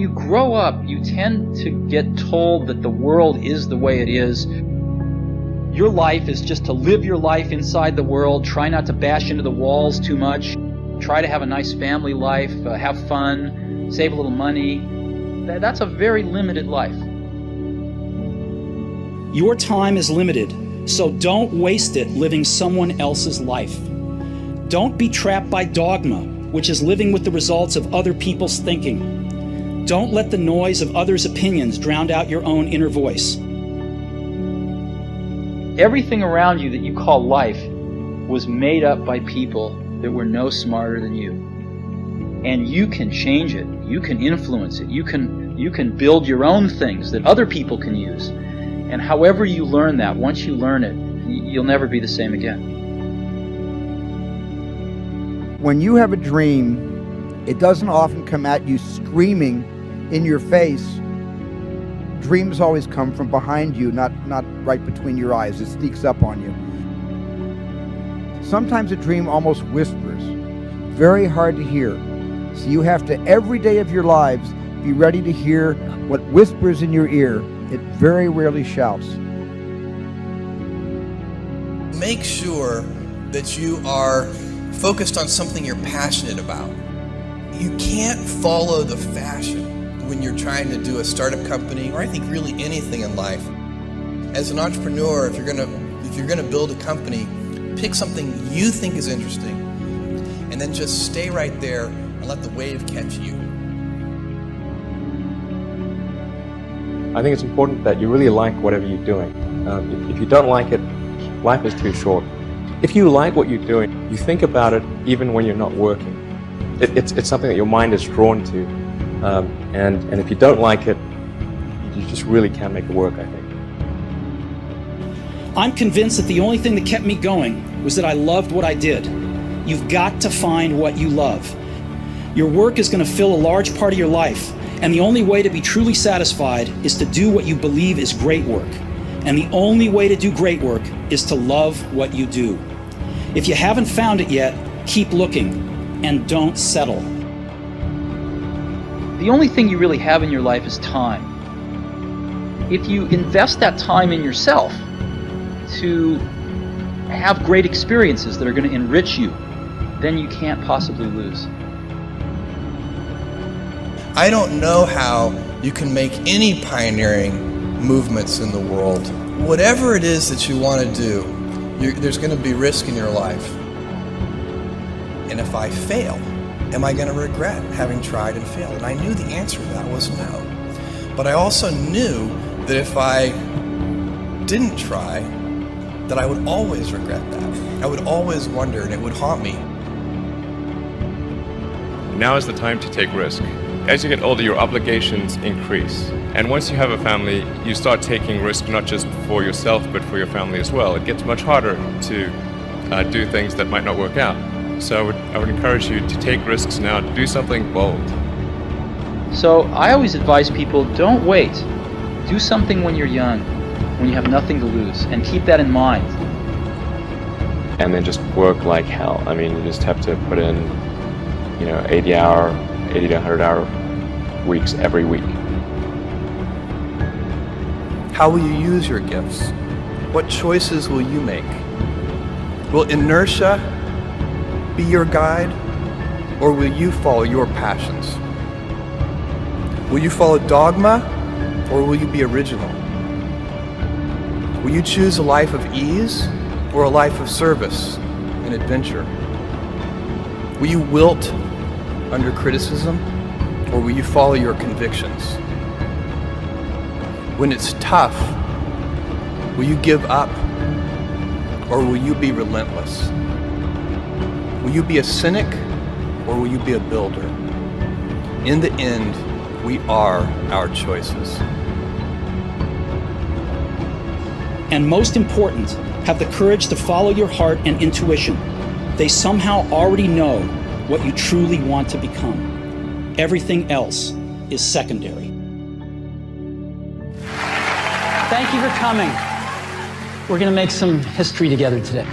you grow up, you tend to get told that the world is the way it is. Your life is just to live your life inside the world, try not to bash into the walls too much, try to have a nice family life, have fun, save a little money. That's a very limited life. Your time is limited, so don't waste it living someone else's life. Don't be trapped by dogma, which is living with the results of other people's thinking. Don't let the noise of others' opinions drown out your own inner voice. Everything around you that you call life was made up by people that were no smarter than you. And you can change it. You can influence it. You can build your own things that other people can use. And however you learn that, once you learn it, you'll never be the same again. When you have a dream, it doesn't often come at you screaming in your face. Dreams always come from behind you, not right between your eyes. It sneaks up on you. Sometimes a dream almost whispers, very hard to hear. So you have to, every day of your lives, be ready to hear what whispers in your ear. It very rarely shouts. Make sure that you are focused on something you're passionate about. You can't follow the fashion when you're trying to do a startup company, or I think really anything in life. As an entrepreneur, if you're gonna build a company, pick something you think is interesting, and then just stay right there and let the wave catch you. I think it's important that you really like whatever you're doing. If you don't like it, life is too short. If you like what you're doing, you think about it even when you're not working. It's something that your mind is drawn to. And if you don't like it, you just really can't make it work, I think. I'm convinced that the only thing that kept me going was that I loved what I did. You've got to find what you love. Your work is going to fill a large part of your life, and the only way to be truly satisfied is to do what you believe is great work. And the only way to do great work is to love what you do. If you haven't found it yet, keep looking, and don't settle. The only thing you really have in your life is time. If you invest that time in yourself to have great experiences that are going to enrich you, then you can't possibly lose. I don't know how you can make any pioneering movements in the world. Whatever it is that you want to do, there's going to be risk in your life. And if I fail, am I going to regret having tried and failed? And I knew the answer to that was no. But I also knew that if I didn't try, that I would always regret that. I would always wonder, and it would haunt me. Now is the time to take risk. As you get older, your obligations increase. And once you have a family, you start taking risk not just for yourself, but for your family as well. It gets much harder to do things that might not work out. So I would encourage you to take risks now, to do something bold. So I always advise people, don't wait. Do something when you're young, when you have nothing to lose, and keep that in mind. And then just work like hell. I mean, you just have to put in, 80 to 100 hour weeks every week. How will you use your gifts? What choices will you make? Will inertia be your guide, or will you follow your passions? Will you follow dogma, or will you be original? Will you choose a life of ease, or a life of service and adventure? Will you wilt under criticism, or will you follow your convictions? When it's tough, will you give up, or will you be relentless? Will you be a cynic, or will you be a builder? In the end, we are our choices. And most important, have the courage to follow your heart and intuition. They somehow already know what you truly want to become. Everything else is secondary. Thank you for coming. We're going to make some history together today.